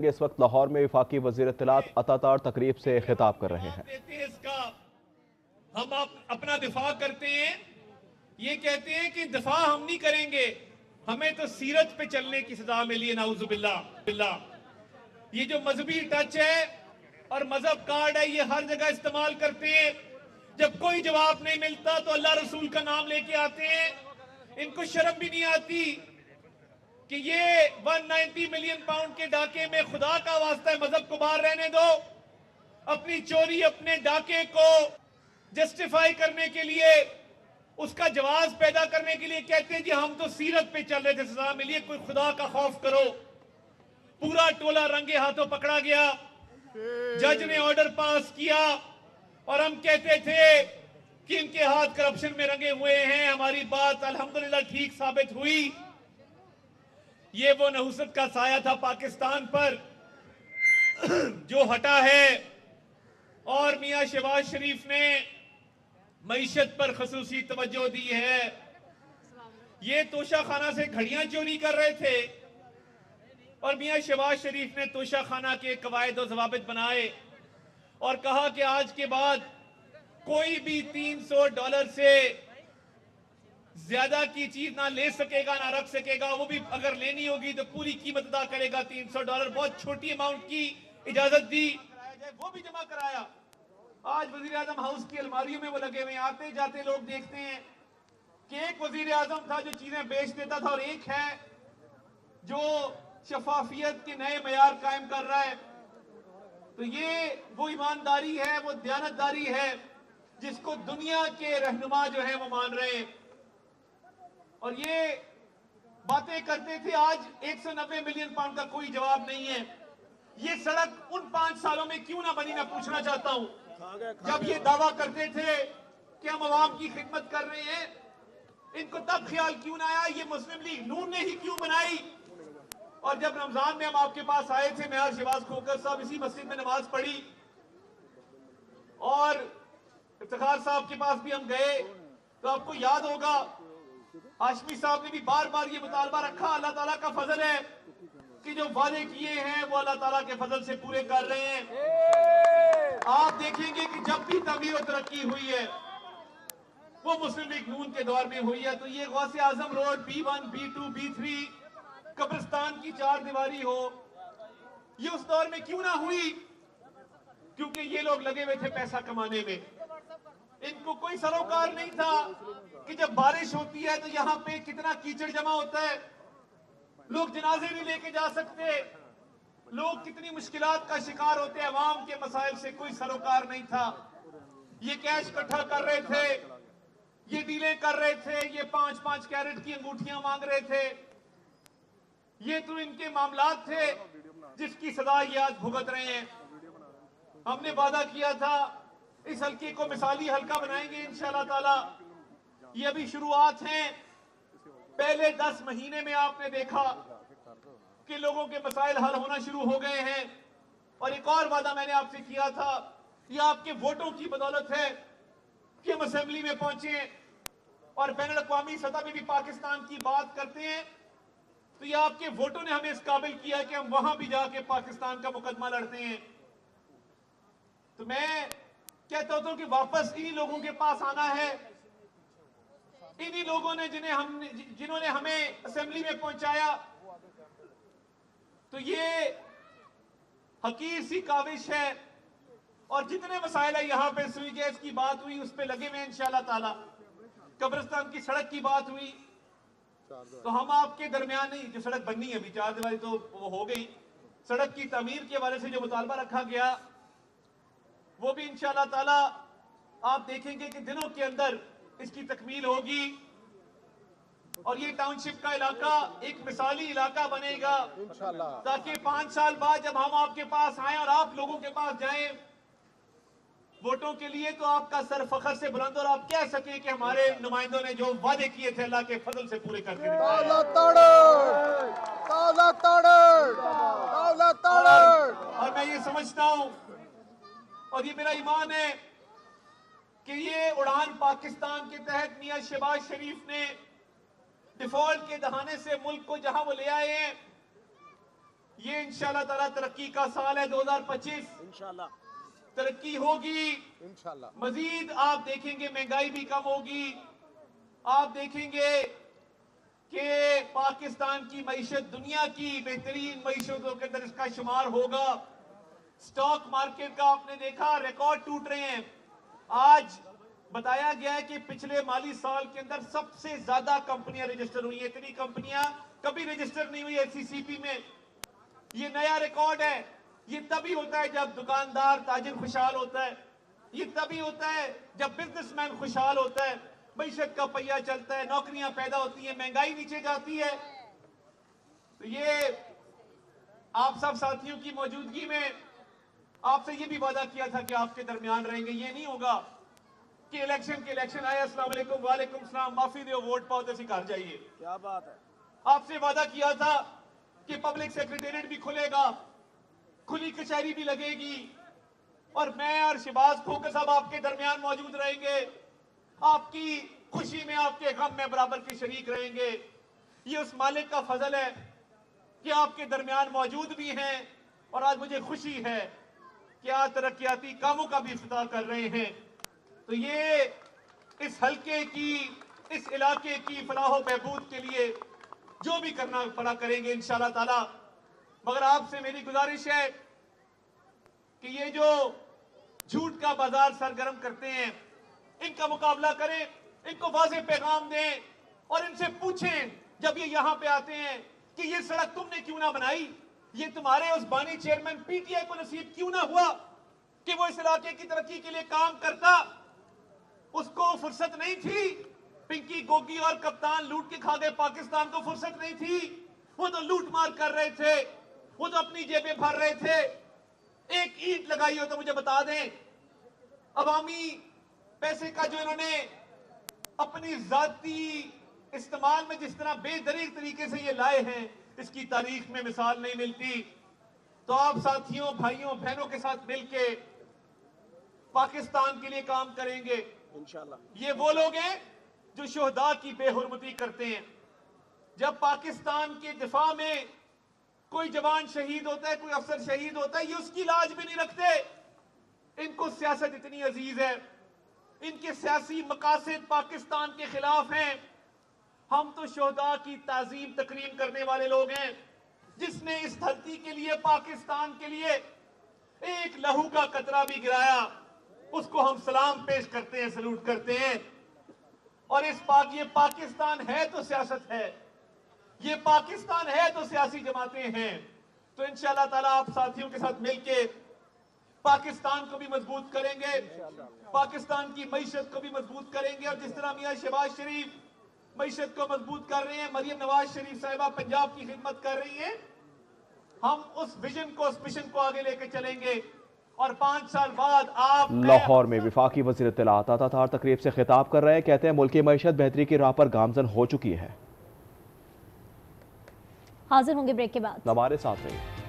इस वक्त लाहौर में वफाकी वज़ीर इत्तलात अतातार तकरीब से खिताब कर रहे हैं। हम अपना दिफा करते हैं, ये कहते हैं कि दिफा हम नहीं करेंगे, हमें तो सीरत पे चलने की सजा मिली है। नाउजुबिल्लाह। ये जो मजहबी टच है और मजहब कार्ड है, ये हर जगह इस्तेमाल करते हैं। जब कोई जवाब नहीं मिलता तो अल्लाह रसूल का नाम लेके आते हैं। इनको शर्म भी नहीं आती कि ये 190 मिलियन पाउंड के डाके में खुदा का वास्ता है, मजहब को बाहर रहने दो। अपनी चोरी, अपने डाके को जस्टिफाई करने के लिए, उसका जवाब पैदा करने के लिए कहते हैं जी हम तो सीरत पे चल रहे थे, सजा मिली है, कोई खुदा का खौफ करो। पूरा टोला रंगे हाथों पकड़ा गया, जज ने ऑर्डर पास किया और हम कहते थे कि इनके हाथ करप्शन में रंगे हुए हैं। हमारी बात अल्हम्दुलिल्लाह ठीक साबित हुई। ये वो नहुसत का साया था पाकिस्तान पर जो हटा है, और मियां शहबाज शरीफ ने मईशत पर खसूसी तवज्जो दी है। ये तोशा खाना से घड़ियां चोरी कर रहे थे और मियां शहबाज शरीफ ने तोशा खाना के कवायद और जवाबित बनाए और कहा कि आज के बाद कोई भी $300 से ज्यादा की चीज ना ले सकेगा, ना रख सकेगा। वो भी अगर लेनी होगी तो पूरी कीमत अदा करेगा, $300। बहुत छोटी अमाउंट की इजाजत दी, वो भी जमा कराया। आज वजीर आजम हाउस की अलमारियों में वो लगे हुए, आते जाते लोग देखते हैं कि एक वजीर आजम था जो चीजें बेच देता था और एक है जो शफाफियत के नए मयार कायम कर रहा है। तो ये वो ईमानदारी है, वो दयानतदारी है जिसको दुनिया के रहनुमा जो है वो मान रहे हैं। और ये बातें करते थे, आज 190 मिलियन पाउंड का कोई जवाब नहीं है। ये सड़क उन 5 सालों में क्यों ना बनी, मैं पूछना चाहता हूं। जब ये दावा करते थे कि हम अवाम की खिदमत कर रहे हैं, इनको तब ख्याल क्यों ना आया ये मुस्लिम लीग नून ने ही क्यों बनाई। और जब रमजान में हम आपके पास आए थे, मैं और शहबाज खोकर साहब इसी मस्जिद में नमाज पढ़ी और इफ्तिखार साहब के पास भी हम गए, तो आपको याद होगा हाशमी साहब ने भी बार बार ये मुतालबा रखा। अल्लाह ताला का फजल है कि जो वादे किए हैं वो अल्लाह ताला के फजल से पूरे कर रहे हैं। आप देखेंगे कि जब भी तमीर और तरक्की हुई है वो मुस्लिम लीग नून के दौर में हुई है। तो ये गौसे आजम रोड B1, B2, B3, कब्रिस्तान की 4 दीवारी हो, ये उस दौर में क्यों ना हुई? क्योंकि ये लोग लगे हुए थे पैसा कमाने में। इनको कोई सरोकार नहीं था कि जब बारिश होती है तो यहाँ पे कितना कीचड़ जमा होता है, लोग जनाजे नहीं लेके जा सकते, लोग कितनी मुश्किलात का शिकार होते हैं। अवाम के मसाइल से कोई सरोकार नहीं था। ये कैश इकट्ठा कर रहे थे, ये डीलें कर रहे थे, ये 5-5 कैरेट की अंगूठियां मांग रहे थे। ये तो इनके मामलात थे जिसकी सजा ये आज भुगत रहे हैं। हमने वादा किया था इस हल्के को मिसाली हल्का बनाएंगे इंशाअल्लाह ताला। ये अभी शुरुआत है। पहले 10 महीने में आपने देखा कि लोगों के मसाइल हल होना शुरू हो गए हैं। और एक और वादा मैंने आपसे किया था, ये आपके वोटों की बदौलत है कि हम असेंबली में पहुंचे और बैनुल अक़वामी सतह में भी पाकिस्तान की बात करते हैं। तो ये आपके वोटों ने हमें इस काबिल किया कि हम वहां भी जाके पाकिस्तान का मुकदमा लड़ते हैं। तो मैं कहता हूं कि वापस इन्हीं लोगों के पास आना है, इन्हीं लोगों ने जिन्होंने हमें असेंबली में पहुंचाया। तो ये हकीर सी काविश है। और जितने मसाइल है, यहाँ पे सुई गैस की बात हुई, उस पर लगे हुए इंशाअल्लाह ताला। कब्रिस्तान की सड़क की बात हुई, तो हम आपके दरमियान नहीं, जो सड़क बननी है अभी 4 दीवारी तो वो हो गई, सड़क की तमीर के हवाले से जो मुतालबा रखा गया वो भी इंशाअल्लाह ताला आप देखेंगे कि दिनों के अंदर इसकी तकमील होगी और ये टाउनशिप का इलाका एक मिसाली इलाका बनेगा, ताकि 5 साल बाद जब हम आपके पास आए और आप लोगों के पास जाएं वोटों के लिए, तो आपका सर फखर से बुलंद और आप कह सके कि हमारे नुमाइंदों ने जो वादे किए थे अल्लाह के फजल से पूरे करके दिखाए। और मैं ये समझता हूं और ये मेरा ईमान है कि ये उड़ान पाकिस्तान के तहत मियां शहबाज शरीफ ने डिफॉल्ट के दहाने से मुल्क को जहां वो ले आए हैं, ये इंशाल्लाह ताला तरक्की का साल है 2025। इंशाल्लाह तरक्की होगी, इंशाल्लाह। मजीद आप देखेंगे महंगाई भी कम होगी। आप देखेंगे कि पाकिस्तान की मईशत दुनिया की बेहतरीन मईशतों के अंदर इसका शुमार होगा। स्टॉक मार्केट का आपने देखा रिकॉर्ड टूट रहे हैं। आज बताया गया है कि पिछले माली साल के अंदर सबसे ज्यादा कंपनियां रजिस्टर हुई हैं। इतनी कंपनियां कभी रजिस्टर नहीं हुई एससीसीपी में। ये नया रिकॉर्ड है। ये तभी होता है जब दुकानदार ताजिर खुशहाल होता है। ये तभी होता है जब बिजनेसमैन खुशहाल होता है, मईशत का पहिया चलता है, नौकरियां पैदा होती है, महंगाई नीचे जाती है। तो ये आप सब साथियों की मौजूदगी में आपसे ये भी वादा किया था कि आपके दरमियान रहेंगे। ये नहीं होगा कि इलेक्शन आए, अस्सलाम वालेकुम, वालेकुम सलाम, माफी दो, वोट पाओ तो घर जाइए। क्या बात है। आपसे वादा किया था कि पब्लिक सेक्रेटेरिएट भी खुलेगा, खुली कचहरी भी लगेगी, और मैं और शहबाज खोखर साहब आपके दरमियान मौजूद रहेंगे। आपकी खुशी में, आपके गम में बराबर के शरीक रहेंगे। ये उस मालिक का फजल है कि आपके दरमियान मौजूद भी हैं, और आज मुझे खुशी है कि आज तरक्याती कामों का भी इफ्तिताह कर रहे हैं। तो ये इस हल्के की, इस इलाके की फलाह बहबूद के लिए जो भी करना पड़ा करेंगे इंशाल्लाह ताला। मगर आपसे मेरी गुजारिश है कि ये जो झूठ का बाजार सरगर्म करते हैं, इनका मुकाबला करें, इनको वाज़ेह पैगाम दें और इनसे पूछें जब ये यहां पे आते हैं कि ये सड़क तुमने क्यों ना बनाई, ये तुम्हारे उस बानी चेयरमैन पीटीआई को नसीब क्यों ना हुआ कि वो इस इलाके की तरक्की के लिए काम करता। उसको फुर्सत नहीं थी। पिंकी गोगी और कप्तान लूट के खा गए, पाकिस्तान को फुर्सत नहीं थी। वो तो लूट मार कर रहे थे, वो तो अपनी जेबें भर रहे थे। एक ईंट लगाई हो तो मुझे बता दें, अवामी पैसे का जो इन्होंने अपनी जाती इस्तेमाल में जिस तरह बेदरीग तरीके से ये लाए हैं, इसकी तारीख में मिसाल नहीं मिलती। तो आप साथियों, भाइयों, बहनों के साथ मिलके पाकिस्तान के लिए काम करेंगे इंशाल्लाह। ये वो लोग हैं जो शोहदा की बेहुरमती करते हैं। जब पाकिस्तान के दिफा में कोई जवान शहीद होता है, कोई अफसर शहीद होता है, ये उसकी लाज भी नहीं रखते। इनको सियासत इतनी अजीज है, इनके सियासी मकासद पाकिस्तान के खिलाफ हैं। हम तो शोहदा की ताजीम तकरीम करने वाले लोग हैं। जिसने इस धरती के लिए, पाकिस्तान के लिए एक लहू का कतरा भी गिराया, उसको हम सलाम पेश करते हैं, सलूट करते हैं। और ये पाकिस्तान है तो सियासत है, ये पाकिस्तान है तो सियासी जमातें हैं। तो इंशाअल्लाह ताला आप साथियों के साथ मिलके पाकिस्तान को भी मजबूत करेंगे, पाकिस्तान की मईशत को भी मजबूत करेंगे। और जिस तरह मियां शहबाज शरीफ मईशत को मजबूत कर रहे हैं, मरियम नवाज शरीफ साहिबा पंजाब की खिदमत कर रही हैं, हम उस विजन को, उस मिशन को आगे लेकर चलेंगे। और 5 साल बाद आप लाहौर में वफाकी वज़ीर इत्तलाआत अता तकरीब से खिताब कर रहे हैं। कहते हैं मुल्क की मईशत बेहतरी की राह पर गामजन हो चुकी है। हाजिर होंगे ब्रेक के बाद। हमारे साथ रहिए।